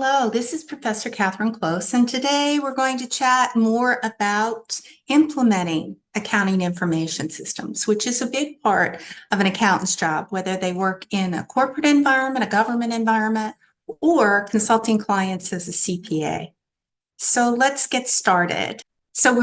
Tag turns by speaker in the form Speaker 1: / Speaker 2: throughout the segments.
Speaker 1: Hello, this is Professor Catherine Close, and today we're going to chat more about implementing accounting information systems, which is a big part of an accountant's job, whether they work in a corporate environment, a government environment, or consulting clients as a CPA. So let's get started. So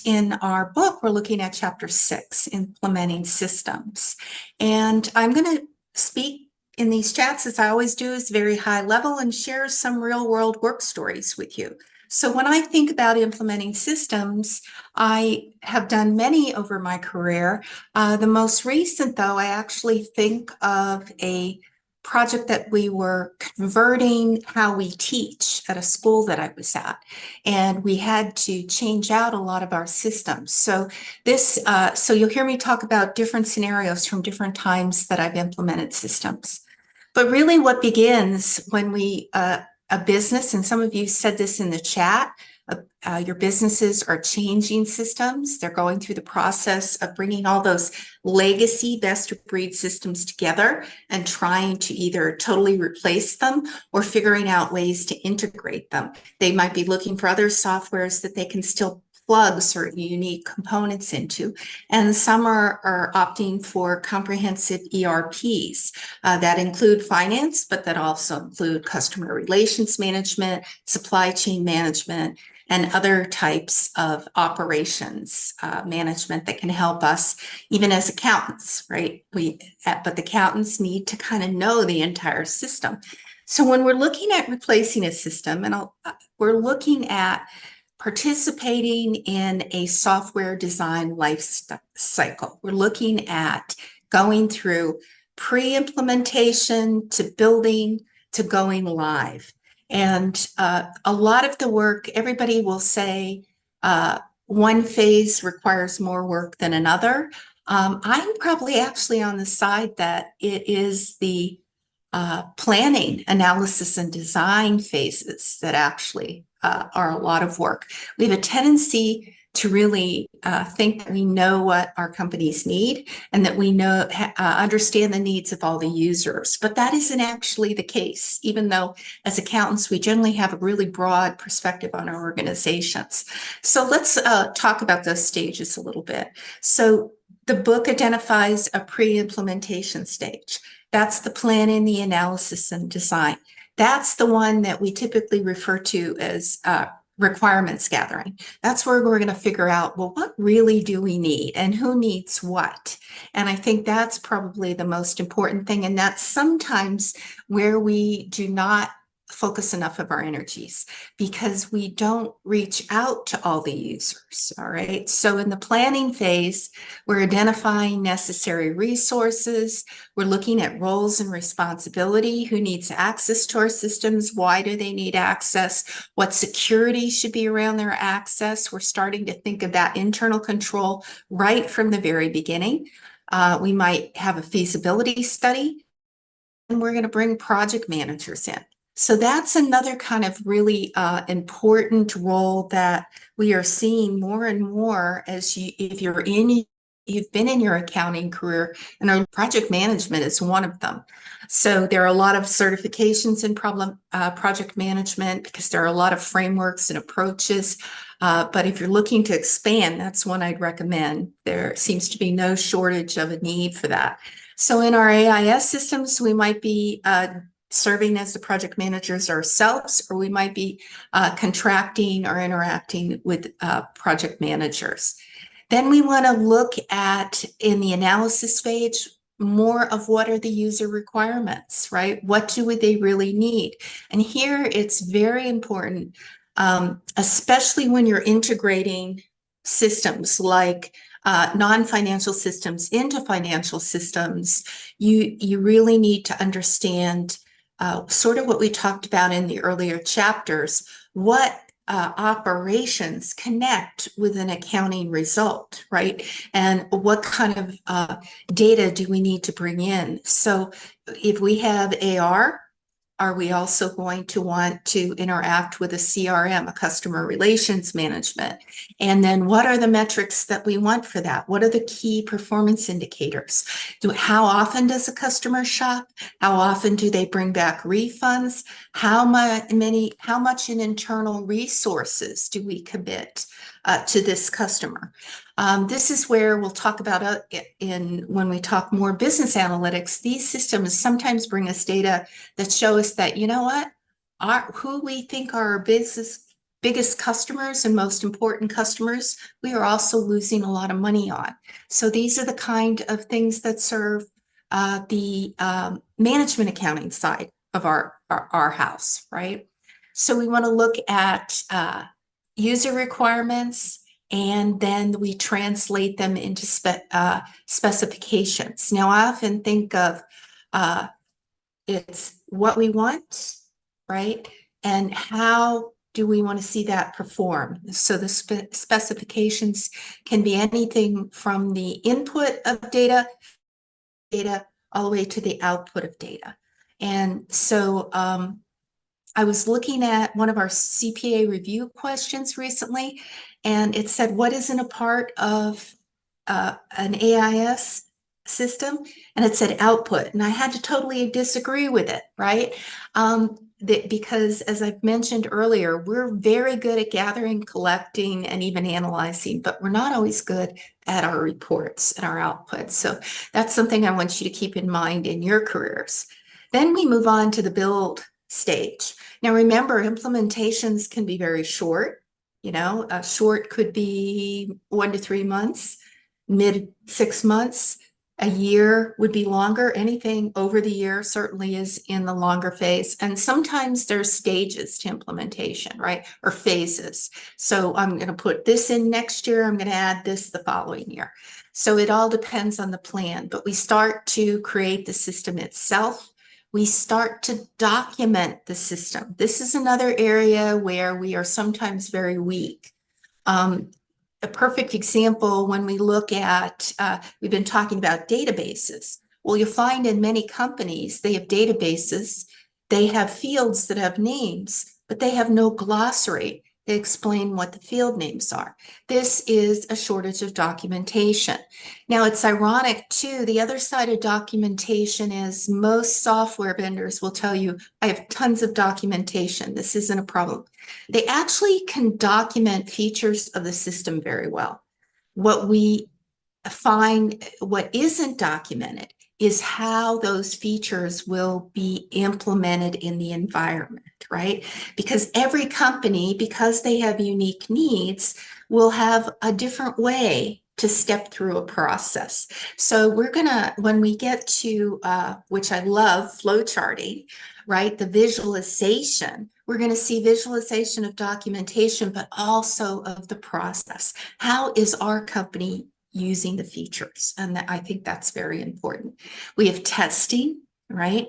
Speaker 1: in our book, we're looking at chapter 6, implementing systems. And I'm going to speak in these chats, as I always do, is very high level and share some real world work stories with you. So when I think about implementing systems, I have done many over my career. The most recent, though, I actually think of a project that we were converting how we teach at a school that I was at. And we had to change out a lot of our systems. So you'll hear me talk about different scenarios from different times that I've implemented systems. But really what begins when a business, and some of you said this in the chat, your businesses are changing systems. They're going through the process of bringing all those legacy best-of-breed systems together and trying to either totally replace them or figuring out ways to integrate them. They might be looking for other softwares that they can still plug certain unique components into, and some are opting for comprehensive ERPs that include finance, but that also include customer relations management, supply chain management, and other types of operations management that can help us even as accountants, right? But the accountants need to kind of know the entire system. So when we're looking at replacing a system, and we're looking at participating in a software design life cycle. We're looking at going through pre-implementation to building to going live. And a lot of the work, everybody will say one phase requires more work than another. I'm probably actually on the side that it is the planning, analysis, and design phases that actually are a lot of work. We have a tendency to really think that we know what our companies need and that we understand the needs of all the users, but that isn't actually the case, even though as accountants, we generally have a really broad perspective on our organizations. So let's talk about those stages a little bit. So the book identifies a pre-implementation stage. That's the planning, the analysis, and design. That's the one that we typically refer to as requirements gathering. That's where we're going to figure out, well, what really do we need and who needs what? And I think that's probably the most important thing. And that's sometimes where we do not focus enough of our energies because we don't reach out to all the users. All right. So in the planning phase, we're identifying necessary resources. We're looking at roles and responsibility. Who needs access to our systems? Why do they need access? What security should be around their access? We're starting to think about internal control right from the very beginning. We might have a feasibility study, and we're going to bring project managers in. So that's another kind of really important role that we are seeing more and more as if you've been in your accounting career, and our project management is one of them. So there are a lot of certifications in project management because there are a lot of frameworks and approaches. But if you're looking to expand, that's one I'd recommend. There seems to be no shortage of a need for that. So in our AIS systems, we might be serving as the project managers ourselves, or we might be contracting or interacting with project managers. Then we want to look at, in the analysis stage, more of what are the user requirements, right? What do they really need? And here it's very important, especially when you're integrating systems like non-financial systems into financial systems, you really need to understand sort of what we talked about in the earlier chapters, what operations connect with an accounting result, right? And what kind of data do we need to bring in? So if we have AR, are we also going to want to interact with a CRM, a customer relations management? And then what are the metrics that we want for that? What are the key performance indicators? How often does a customer shop? How often do they bring back refunds? How much in internal resources do we commit to this customer? This is where we'll talk about when we talk more business analytics. These systems sometimes bring us data that show us that, you know what, who we think are our biggest customers and most important customers, we are also losing a lot of money on. So these are the kind of things that serve the management accounting side of our house, right? So we want to look at user requirements, and then we translate them into specifications. Now, I often think of it's what we want, right? And how do we want to see that perform? So the specifications can be anything from the input of data all the way to the output of data. And so I was looking at one of our CPA review questions recently, and it said, what isn't a part of an AIS system? And it said output. And I had to totally disagree with it, right? Because as I've mentioned earlier, we're very good at gathering, collecting, and even analyzing, but we're not always good at our reports and our outputs. So that's something I want you to keep in mind in your careers. Then we move on to the build stage. Now, remember, implementations can be very short. Short could be 1 to 3 months, mid 6 months. A year would be longer. Anything over the year certainly is in the longer phase. And sometimes there's stages to implementation, right? Or phases. So I'm going to put this in next year. I'm going to add this the following year. So it all depends on the plan. But we start to create the system itself. We start to document the system. This is another area where we are sometimes very weak. A perfect example when we look at, we've been talking about databases. Well, you'll find in many companies, they have databases, they have fields that have names, but they have no glossary. They explain what the field names are. This is a shortage of documentation. Now, it's ironic too, the other side of documentation is most software vendors will tell you, I have tons of documentation. This isn't a problem. They actually can document features of the system very well. What we find, what isn't documented, is how those features will be implemented in the environment, right? Because every company, because they have unique needs, will have a different way to step through a process. So we're gonna, when we get to, which I love, flow charting, right? The visualization, we're gonna see visualization of documentation, but also of the process. How is our company using the features? And I think that's very important. We have testing, right?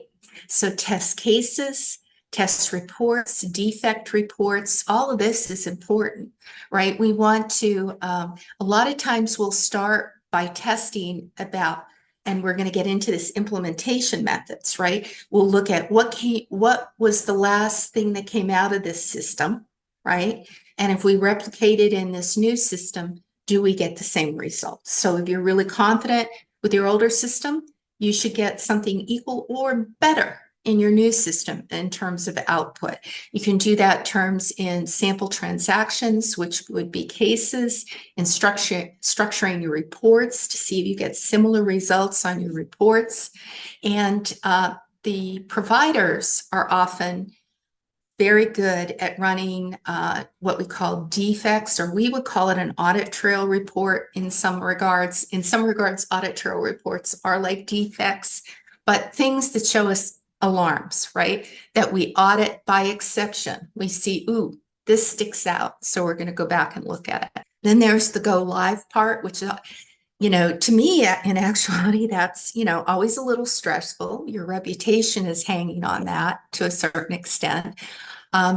Speaker 1: So test cases, test reports, defect reports, all of this is important, right? We want to, a lot of times we'll start by testing about, and we're going to get into this implementation methods, right? We'll look at what was the last thing that came out of this system, right? And if we replicate it in this new system, do we get the same results? So if you're really confident with your older system, you should get something equal or better in your new system in terms of output. You can do that terms in sample transactions, which would be cases, and structuring your reports to see if you get similar results on your reports. And the providers are often very good at running what we call defects, or we would call it an audit trail report in some regards. In some regards, audit trail reports are like defects, but things that show us alarms, right? That we audit by exception. We see, ooh, this sticks out, so we're going to go back and look at it. Then there's the go live part, which to me, in actuality, that's, always a little stressful. Your reputation is hanging on that to a certain extent,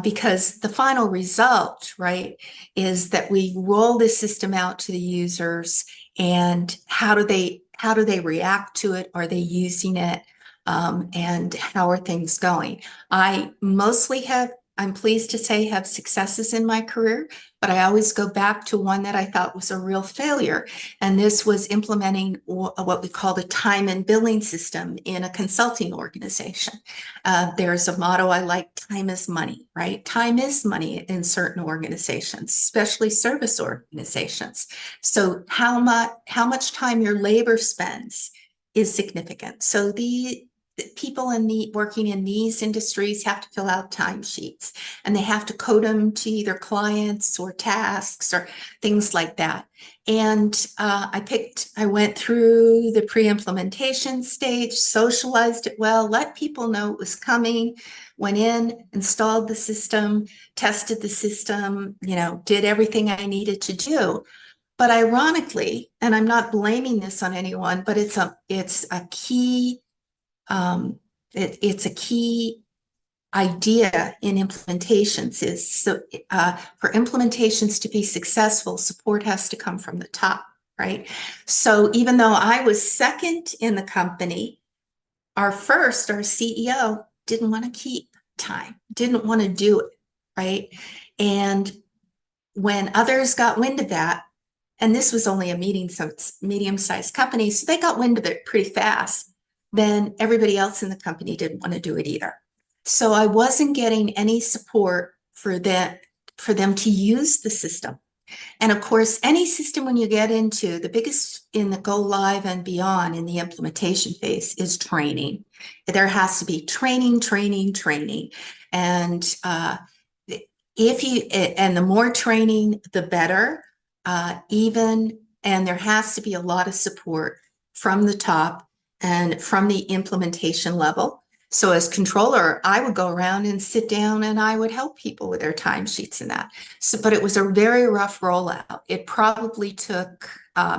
Speaker 1: because the final result, right, is that we roll this system out to the users, and how do they react to it? Are they using it? and how are things going. I mostly I'm pleased to say, have successes in my career, but I always go back to one that I thought was a real failure. And this was implementing what we call the time and billing system in a consulting organization. There's a motto I like: time is money, right? Time is money in certain organizations, especially service organizations. So how much time your labor spends is significant. So the people working in these industries have to fill out timesheets, and they have to code them to either clients or tasks or things like that. And I went through the pre-implementation stage, socialized it well, let people know it was coming, went in, installed the system, tested the system, did everything I needed to do. But ironically, and I'm not blaming this on anyone, but it's a key it's a key idea in implementations is for implementations to be successful, support has to come from the top, right? So even though I was second in the company, our CEO didn't want to keep time, didn't want to do it, right? And when others got wind of that, and this was only a medium-sized company, so they got wind of it pretty fast, then everybody else in the company didn't want to do it either. So I wasn't getting any support for them to use the system. And of course, any system, when you get into the biggest in the go live and beyond in the implementation phase, is training. There has to be training, training, training. And the more training, the better. And there has to be a lot of support from the top and from the implementation level. So as controller, I would go around and sit down and I would help people with their timesheets and that. So, but it was a very rough rollout. It probably took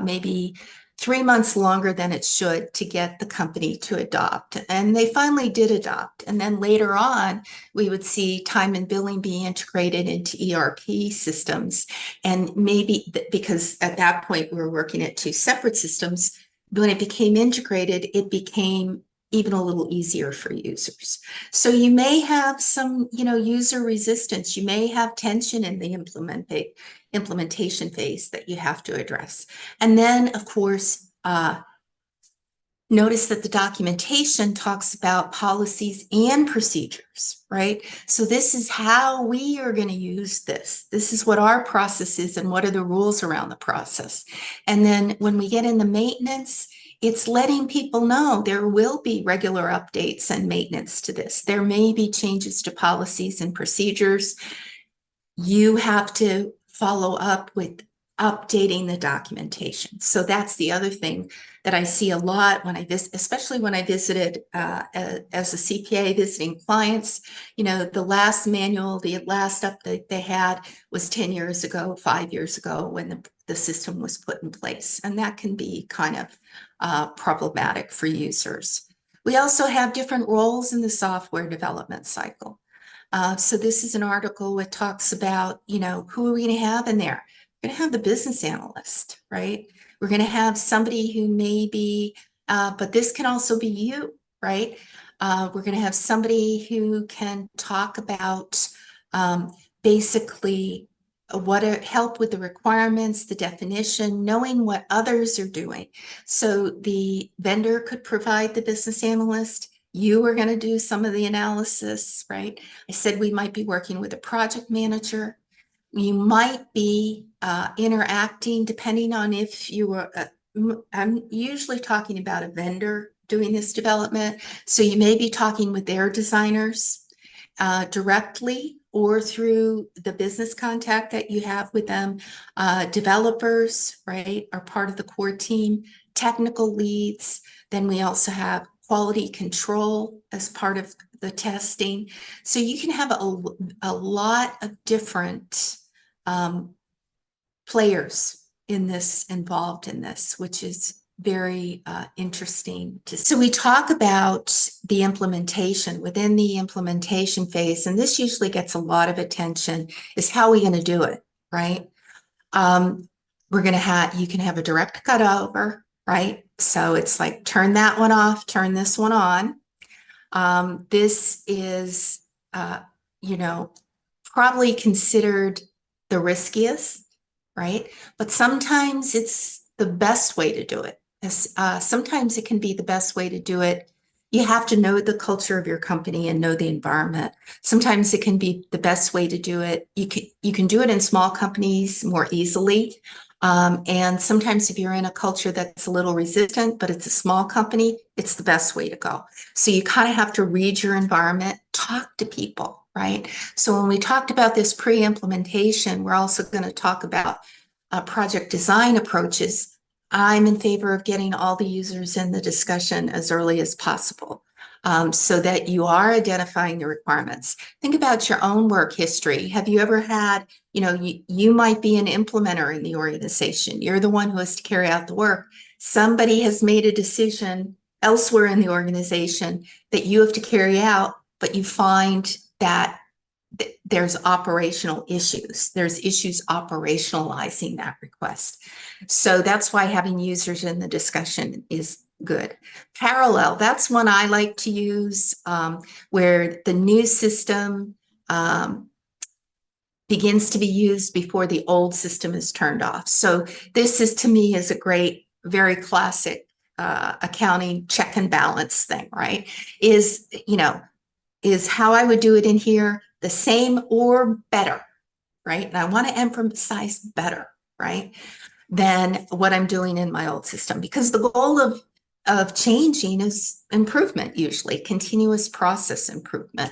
Speaker 1: maybe 3 months longer than it should to get the company to adopt. And they finally did adopt. And then later on, we would see time and billing be integrated into ERP systems. And maybe because at that point we were working at two separate systems, when it became integrated, it became even a little easier for users. So you may have some, user resistance. You may have tension in the implementation phase that you have to address. And then, of course, notice that the documentation talks about policies and procedures, right? So this is how we are going to use this. This is what our process is and what are the rules around the process. And then when we get into maintenance, it's letting people know there will be regular updates and maintenance to this. There may be changes to policies and procedures. You have to follow up with updating the documentation. So that's the other thing that I see a lot when especially when I visited as a CPA visiting clients. The last manual, the last update they had was 10 years ago, 5 years ago, when the system was put in place. And that can be kind of problematic for users. We also have different roles in the software development cycle. So this is an article that talks about, who are we going to have in there? We're going to have the business analyst, right? We're going to have somebody who may be, but this can also be you, right? We're going to have somebody who can talk about basically help with the requirements, the definition, knowing what others are doing. So the vendor could provide the business analyst. You are going to do some of the analysis, right? I said we might be working with a project manager. You might be interacting, depending on if you are, I'm usually talking about a vendor doing this development. So you may be talking with their designers directly or through the business contact that you have with them. Developers, right, are part of the core team, technical leads. Then we also have quality control as part of the testing. So you can have a lot of different players involved in this, which is very interesting. So we talk about the implementation. Within the implementation phase, and this usually gets a lot of attention, is how are we going to do it, right? You can have a direct cutover, right? So it's like, turn that one off, turn this one on. This is, uh, you know, probably considered the riskiest, right? But sometimes it's the best way to do it. Sometimes it can be the best way to do it. You have to know the culture of your company and know the environment. Sometimes it can be the best way to do it. You can do it in small companies more easily. And sometimes if you're in a culture that's a little resistant, but it's a small company, it's the best way to go. So you kind of have to read your environment, talk to people, right? So when we talked about this pre-implementation, we're also going to talk about project design approaches. I'm in favor of getting all the users in the discussion as early as possible, so that you are identifying the requirements. Think about your own work history. Have you ever had, you might be an implementer in the organization. You're the one who has to carry out the work. Somebody has made a decision elsewhere in the organization that you have to carry out, but you find that there's operational issues. There's issues operationalizing that request. So that's why having users in the discussion is good. Parallel, that's one I like to use, where the new system begins to be used before the old system is turned off. So this is, to me, is a great, very classic accounting check and balance thing, right? Is how I would do it in here the same or better, right? And I want to emphasize better, right, than what I'm doing in my old system, because the goal of changing is improvement, usually continuous process improvement.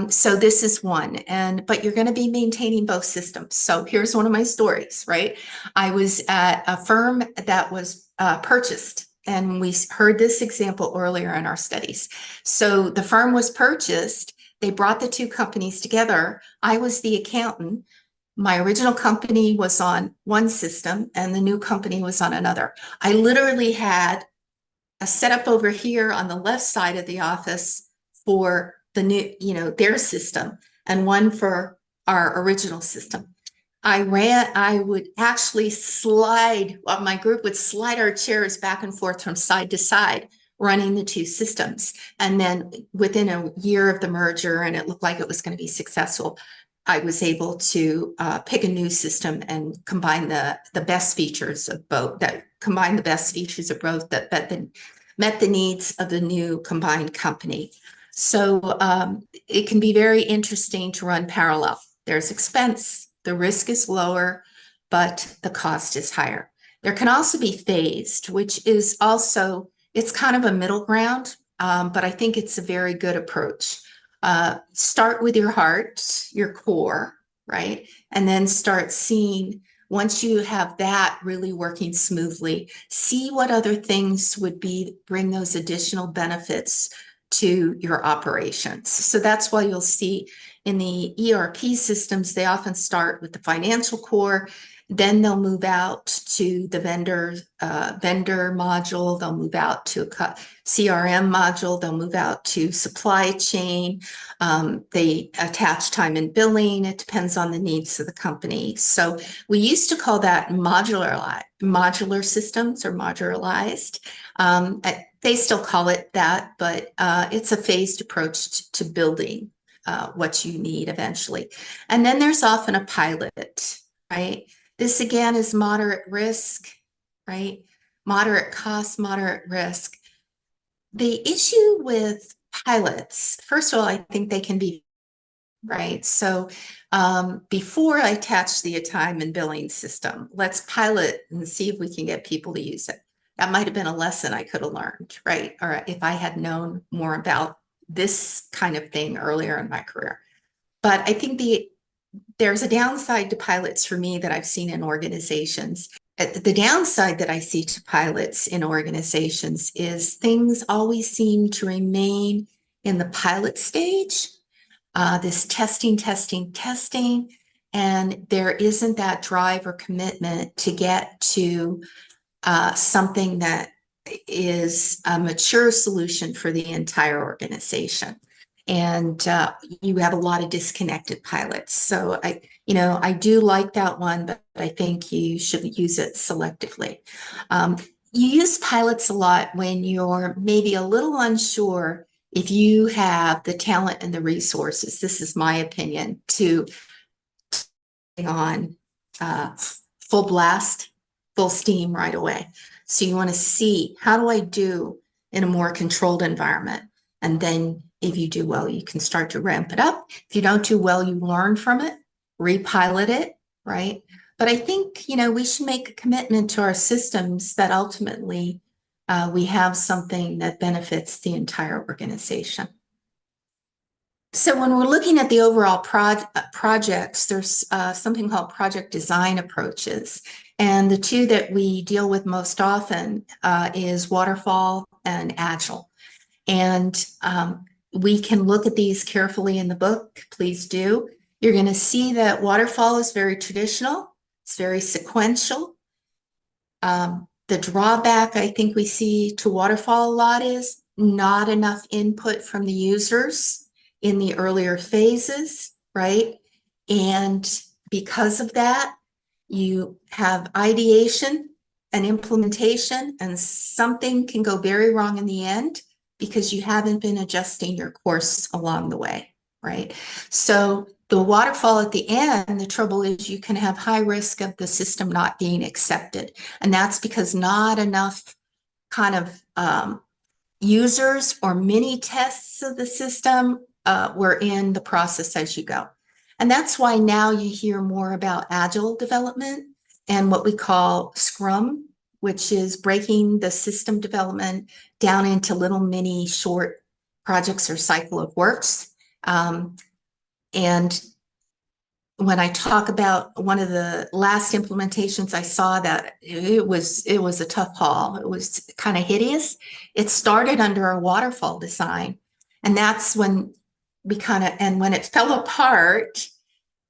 Speaker 1: So this is one, but you're going to be maintaining both systems. So here's one of my stories, right? I was at a firm that was purchased, and we heard this example earlier in our studies. So the firm was purchased. They brought the two companies together. I was the accountant. My original company was on one system and the new company was on another. I literally had a setup over here on the left side of the office for the new, their system, and one for our original system. I would actually my group would slide our chairs back and forth from side to side, running the two systems. And then within a year of the merger, and it looked like it was going to be successful, I was able to pick a new system and combine the best features of both, that met the needs of the new combined company. So it can be very interesting to run parallel. There's expense, the risk is lower, but the cost is higher. There can also be phased, which is also, it's kind of a middle ground, but I think it's a very good approach. Start with your heart, your core, right? And then start seeing, once you have that really working smoothly, see what other things would bring those additional benefits to your operations. So that's why you'll see in the ERP systems, they often start with the financial core, then they'll move out to the vendor module, they'll move out to a CRM module, they'll move out to supply chain, they attach time and billing. It depends on the needs of the company. So we used to call that modular systems or modularized. They still call it that, but it's a phased approach to building what you need eventually. And then there's often a pilot, right? This again is moderate risk, right? Moderate cost, moderate risk. The issue with pilots, first of all, I think they can be, right? So before I attach the time and billing system, let's pilot and see if we can get people to use it. That might have been a lesson I could have learned, right? Or if I had known more about this kind of thing earlier in my career. But I think there's a downside to pilots for me that I've seen in organizations. The downside that I see to pilots in organizations is things always seem to remain in the pilot stage, this testing, and there isn't that drive or commitment to get to something that is a mature solution for the entire organization. And you have a lot of disconnected pilots. So I do like that one, but I think you should use it selectively. You use pilots a lot when you're maybe a little unsure if you have the talent and the resources, this is my opinion, to on uh, full blast, full steam right away. So you want to see, how do I do in a more controlled environment? And then if you do well, you can start to ramp it up. If you don't do well, you learn from it, repilot it, right? But I think, we should make a commitment to our systems that ultimately we have something that benefits the entire organization. So when we're looking at the overall projects, there's something called project design approaches. And the two that we deal with most often is waterfall and agile. And we can look at these carefully in the book. Please do. You're going to see that waterfall is very traditional. It's very sequential. The drawback I think we see to waterfall a lot is not enough input from the users in the earlier phases, right? And because of that, you have ideation and implementation, and something can go very wrong in the end because you haven't been adjusting your course along the way, right? So the waterfall at the end, the trouble is you can have high risk of the system not being accepted. And that's because not enough kind of users or mini tests of the system were in the process as you go. And that's why now you hear more about agile development and what we call Scrum, which is breaking the system development down into little mini short projects or cycle of works. And when I talk about one of the last implementations I saw, that it was a tough haul. It was kind of hideous. It started under a waterfall design. And that's when when it fell apart,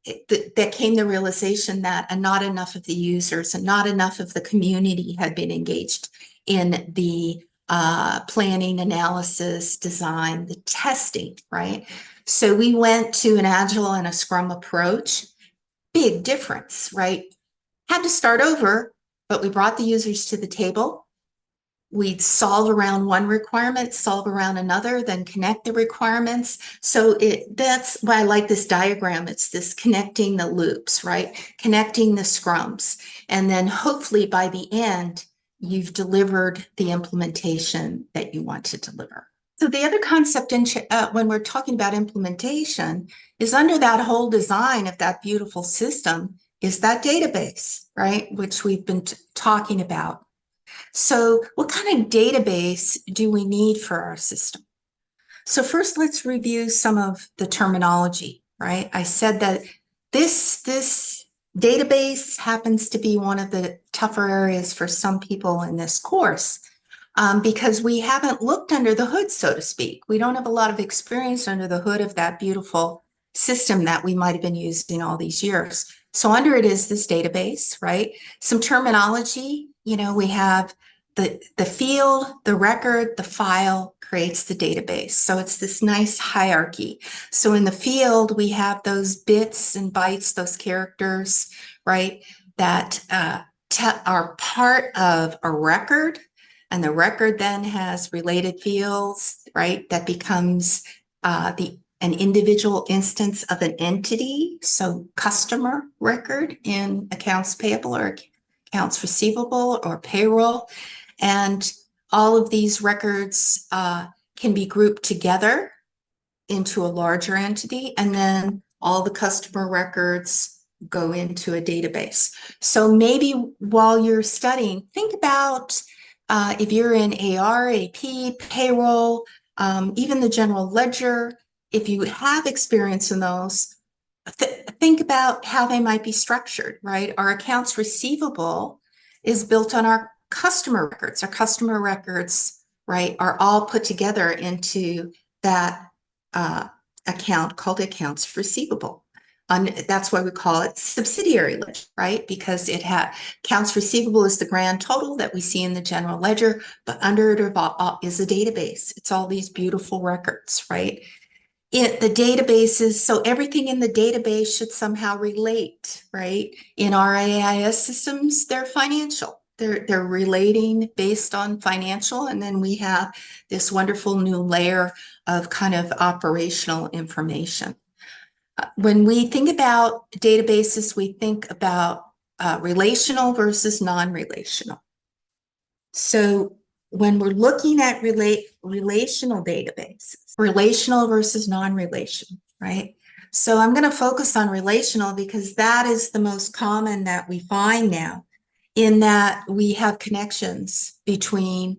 Speaker 1: that came the realization that not enough of the users and not enough of the community had been engaged in the planning, analysis, design, the testing, right? So we went to an agile and a Scrum approach. Big difference, right? Had to start over, but we brought the users to the table. We'd solve around one requirement, solve around another, then connect the requirements. So that's why I like this diagram. It's this connecting the loops, right? Connecting the scrums. And then hopefully by the end, you've delivered the implementation that you want to deliver. So the other concept when we're talking about implementation is under that whole design of that beautiful system is that database, right? Which we've been talking about. So what kind of database do we need for our system? So first, let's review some of the terminology, right? I said that this database happens to be one of the tougher areas for some people in this course because we haven't looked under the hood, so to speak. We don't have a lot of experience under the hood of that beautiful system that we might have been using all these years. So under it is this database, right? Some terminology, we have the field, the record, the file creates the database. So it's this nice hierarchy. So in the field, we have those bits and bytes, those characters, right, that are part of a record. And the record then has related fields, right, that becomes an individual instance of an entity. So customer record in accounts payable or accounts receivable or payroll. And all of these records can be grouped together into a larger entity, and then all the customer records go into a database. So maybe while you're studying, think about if you're in AR, AP, payroll, even the general ledger, if you have experience in those, think about how they might be structured, right? Our accounts receivable is built on our customer records. Our customer records, right, are all put together into that account called accounts receivable. That's why we call it subsidiary ledger, right? Because accounts receivable is the grand total that we see in the general ledger, but under it is a database. It's all these beautiful records, right? The databases, so everything in the database should somehow relate, right? In our AIS systems, they're financial. They're relating based on financial, and then we have this wonderful new layer of kind of operational information. When we think about databases, we think about relational versus non-relational. So when we're looking at relational databases, relational versus non-relational, right? So I'm going to focus on relational because that is the most common that we find now, in that we have connections between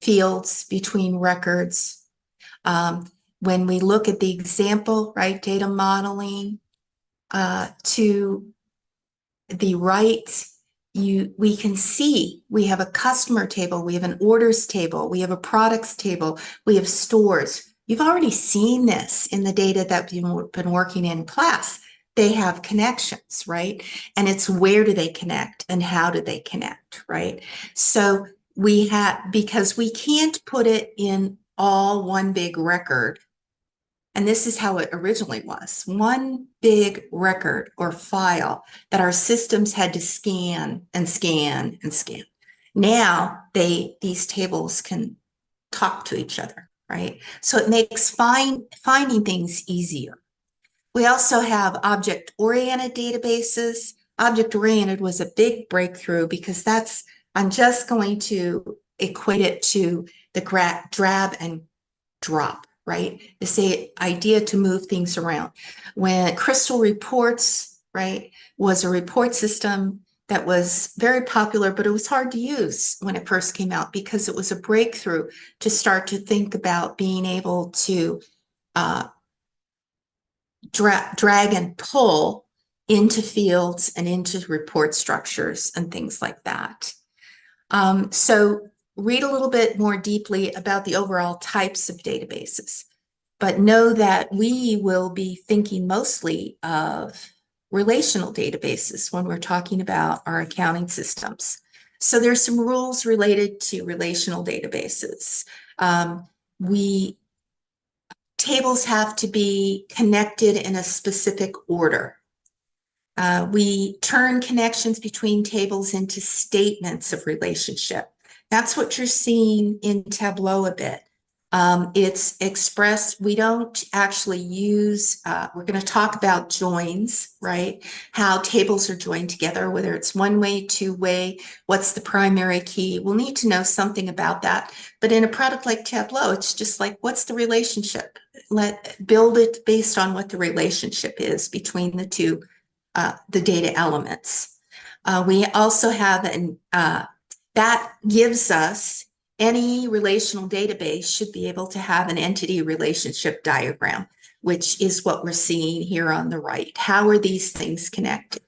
Speaker 1: fields, between records. When we look at the example, right, data modeling, to the right, we can see we have a customer table, we have an orders table, we have a products table, we have stores. You've already seen this in the data that you've been working in class. They have connections, right? And it's where do they connect and how do they connect, right? So we have, because we can't put it in all one big record. And this is how it originally was, one big record or file that our systems had to scan and scan and scan. Now these tables can talk to each other, right? So it makes finding things easier. We also have object-oriented databases. Object-oriented was a big breakthrough because I'm just going to equate it to the drag and drop, right? The idea to move things around. When Crystal Reports, right, was a report system that was very popular, but it was hard to use when it first came out because it was a breakthrough to start to think about being able to drag and pull into fields and into report structures and things like that. So read a little bit more deeply about the overall types of databases, but know that we will be thinking mostly of relational databases when we're talking about our accounting systems. So there's some rules related to relational databases. Tables have to be connected in a specific order. We turn connections between tables into statements of relationship. That's what you're seeing in Tableau a bit. It's expressed, we don't actually use, we're going to talk about joins, right? How tables are joined together, whether it's one way, two way, what's the primary key. We'll need to know something about that. But in a product like Tableau, it's just like, what's the relationship? Build it based on what the relationship is between the two, the data elements. We also have that gives us, any relational database should be able to have an entity relationship diagram, which is what we're seeing here on the right. How are these things connected?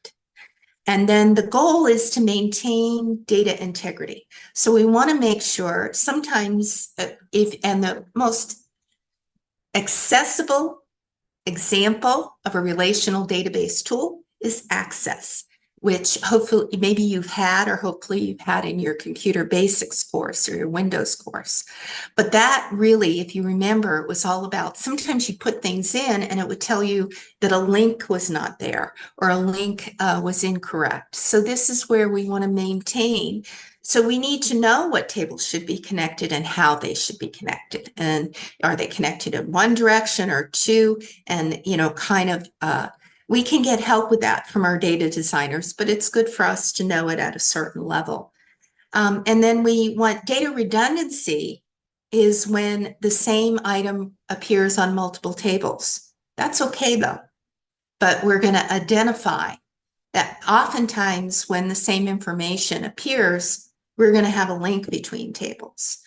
Speaker 1: And then the goal is to maintain data integrity. So we want to make sure sometimes and the most accessible example of a relational database tool is Access, which hopefully maybe you've had, or hopefully you've had in your computer basics course or your Windows course. But that really, if you remember, it was all about, sometimes you put things in and it would tell you that a link was not there or a link was incorrect. So this is where we want to maintain. So we need to know what tables should be connected and how they should be connected. And are they connected in one direction or two? And, kind of, we can get help with that from our data designers, but it's good for us to know it at a certain level. And then we want data redundancy is when the same item appears on multiple tables. That's okay though, but we're going to identify that oftentimes when the same information appears, we're going to have a link between tables.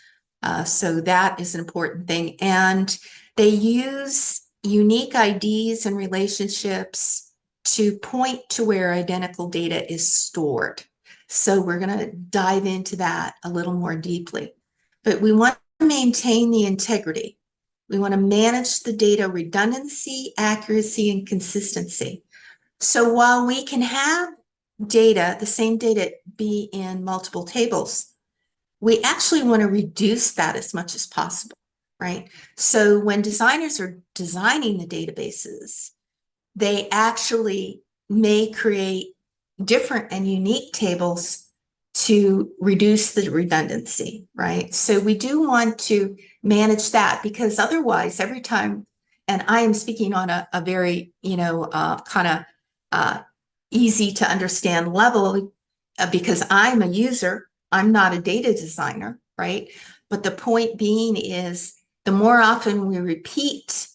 Speaker 1: So that is an important thing. And they use unique IDs and relationships to point to where identical data is stored. So we're going to dive into that a little more deeply. But we want to maintain the integrity. We want to manage the data redundancy, accuracy, and consistency. So while we can have data, the same data be in multiple tables, we actually want to reduce that as much as possible, right? So when designers are designing the databases, they actually may create different and unique tables to reduce the redundancy, right? So we do want to manage that, because otherwise every time, and I am speaking on a very, kind of easy to understand level, because I'm a user, I'm not a data designer, right? But the point being is the more often we repeat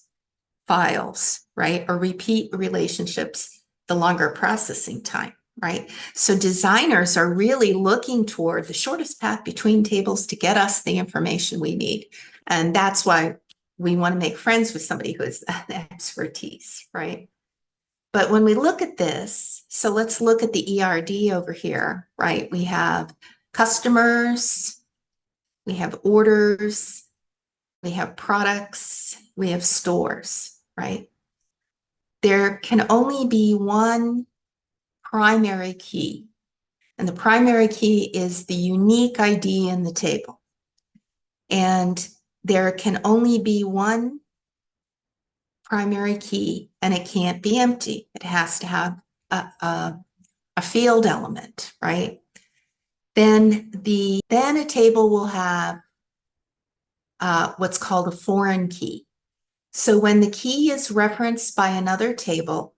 Speaker 1: files, right, or repeat relationships, the longer processing time, right? So designers are really looking toward the shortest path between tables to get us the information we need. And that's why we want to make friends with somebody who has that expertise, right? But when we look at this, so let's look at the ERD over here, right? We have customers, we have orders, we have products, we have stores, right? There can only be one primary key, and the primary key is the unique ID in the table. And there can only be one primary key, and it can't be empty. It has to have a field element, right? Then a table will have what's called a foreign key. So when the key is referenced by another table,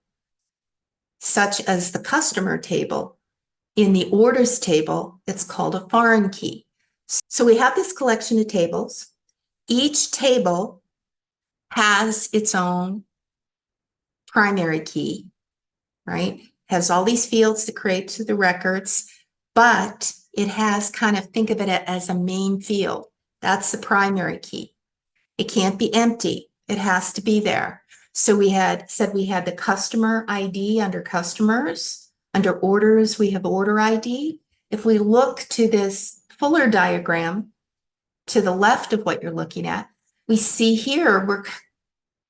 Speaker 1: such as the customer table, in the orders table, it's called a foreign key. So we have this collection of tables. Each table has its own primary key, right? Has all these fields to create to the records, but it has think of it as a main field. That's the primary key. It can't be empty. It has to be there. So we had said we had the customer ID under customers. Under orders, we have order ID. If we look to this Fuller diagram to the left of what you're looking at, we see here we're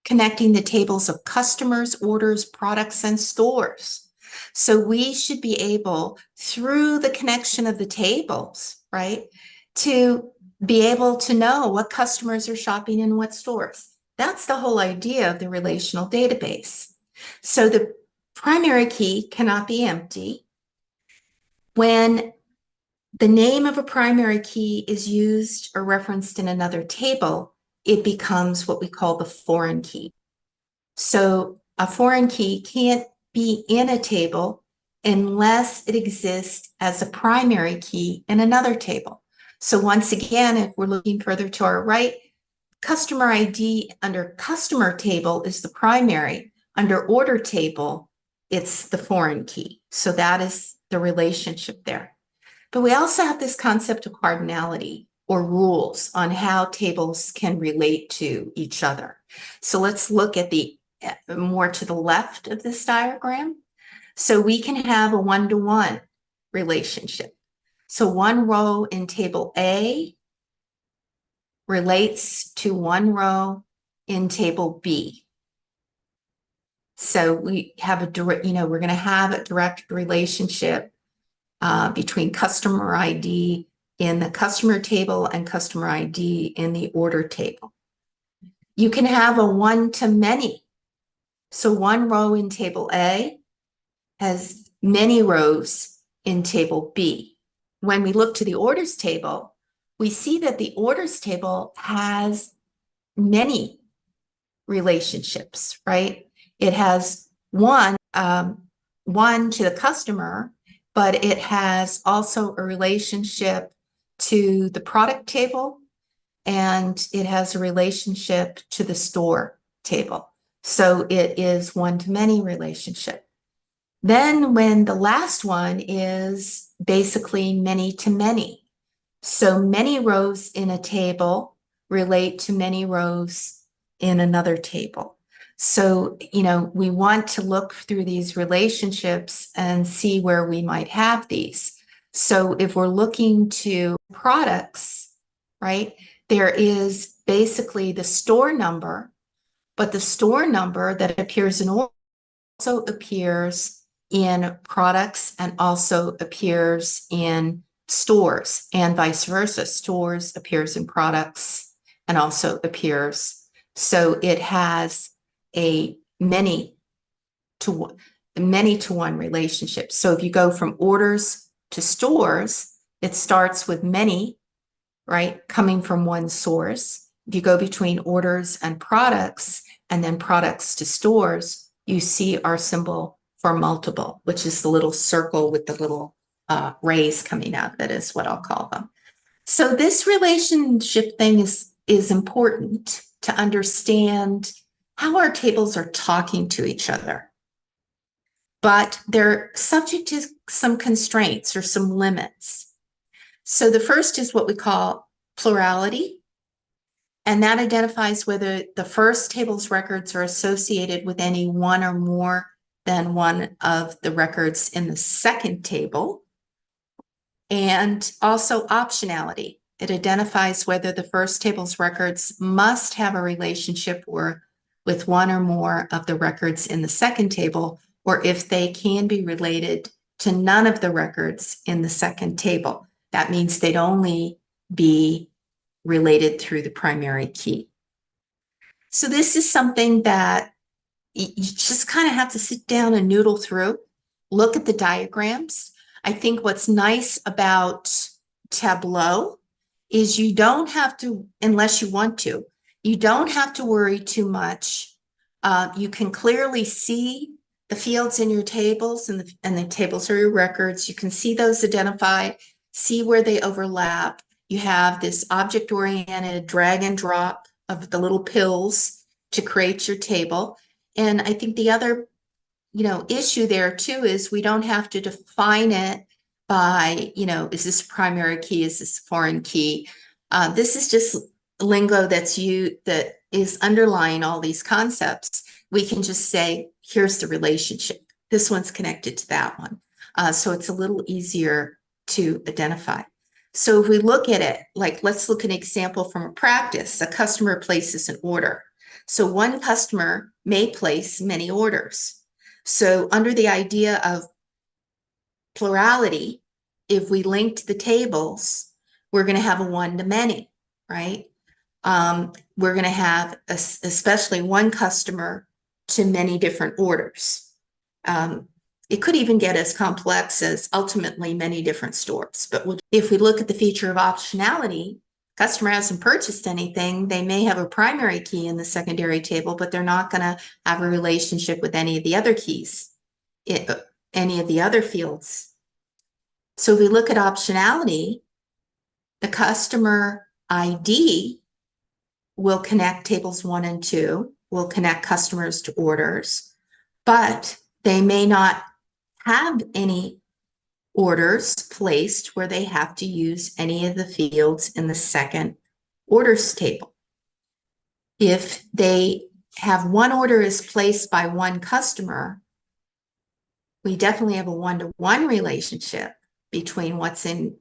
Speaker 1: connecting the tables of customers, orders, products, and stores. So we should be able, through the connection of the tables, right, to be able to know what customers are shopping in what stores. That's the whole idea of the relational database. So the primary key cannot be empty. When the name of a primary key is used or referenced in another table, it becomes what we call the foreign key. So a foreign key can't be in a table unless it exists as a primary key in another table. So once again, if we're looking further to our right, customer ID under customer table is the primary. Under order table, it's the foreign key. So that is the relationship there. But we also have this concept of cardinality, or rules on how tables can relate to each other. So let's look at the more to the left of this diagram. So we can have a one-to-one relationship. So one row in table A relates to one row in table B. So we have a direct, we're going to have a direct relationship between customer ID in the customer table and customer ID in the order table. You can have a one-to-many. So one row in table A has many rows in table B. When we look to the orders table, we see that the orders table has many relationships, right? It has one to the customer, but it has also a relationship to the product table, and it has a relationship to the store table. So it is one-to-many relationship. Then when the last one is basically many-to-many. So many rows in a table relate to many rows in another table. So, we want to look through these relationships and see where we might have these. So if we're looking to products, right, there is basically the store number, but the store number that appears in order also appears in products and also appears in stores, and vice versa. Stores appears in products and also appears. So it has a many to one relationship. So if you go from orders to stores, it starts with many, right, coming from one source. If you go between orders and products then products to stores, you see our symbol for multiple, which is the little circle with the little rays coming out. That is what I'll call them. So this relationship thing is important to understand how our tables are talking to each other. But they're subject to some constraints or some limits. So the first is what we call plurality, and that identifies whether the first table's records are associated with any one or more than one of the records in the second table. And also optionality. It identifies whether the first table's records must have a relationship with one or more of the records in the second table, or if they can be related to none of the records in the second table. That means they'd only be related through the primary key. So this is something that you just kind of have to sit down and noodle through, look at the diagrams. I think what's nice about Tableau is you don't have to, unless you want to, you don't have to worry too much. You can clearly see the fields in your tables, and the tables are your records. You can see those identified, see where they overlap. You have this object-oriented drag and drop of the little pills to create your table. And I think the other, issue there too is we don't have to define it by, is this a primary key? Is this a foreign key? This is just lingo that is underlying all these concepts. We can just say, here's the relationship. This one's connected to that one. So it's a little easier to identify. So if we look at it, let's look at an example from a practice. A customer places an order. So one customer may place many orders. So under the idea of plurality, if we linked the tables, we're going to have a one-to-many, right? We're going to have especially one customer to many different orders. It could even get as complex as ultimately many different stores. But if we look at the feature of optionality, customer hasn't purchased anything. They may have a primary key in the secondary table, but they're not going to have a relationship with any of the other keys, any of the other fields. So if we look at optionality, the customer ID will connect tables 1 and 2, will connect customers to orders, but they may not have any orders placed where they have to use any of the fields in the second orders table. If they have one order is placed by one customer, we definitely have a one-to-one relationship between what's in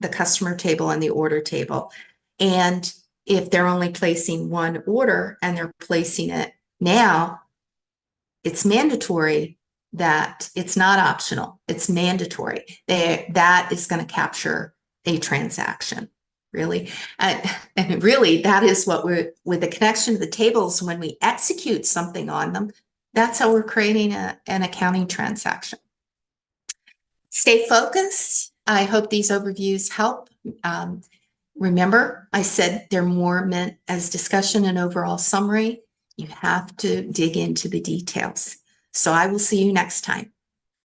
Speaker 1: the customer table and the order table. And if they're only placing one order and they're placing it now, it's mandatory that it's not optional, it's mandatory. That is going to capture a transaction, really. And really, that is what with the connection to the tables, when we execute something on them, that's how we're creating an accounting transaction. Stay focused. I hope these overviews help. Remember, I said they're more meant as discussion and overall summary. You have to dig into the details. So I will see you next time.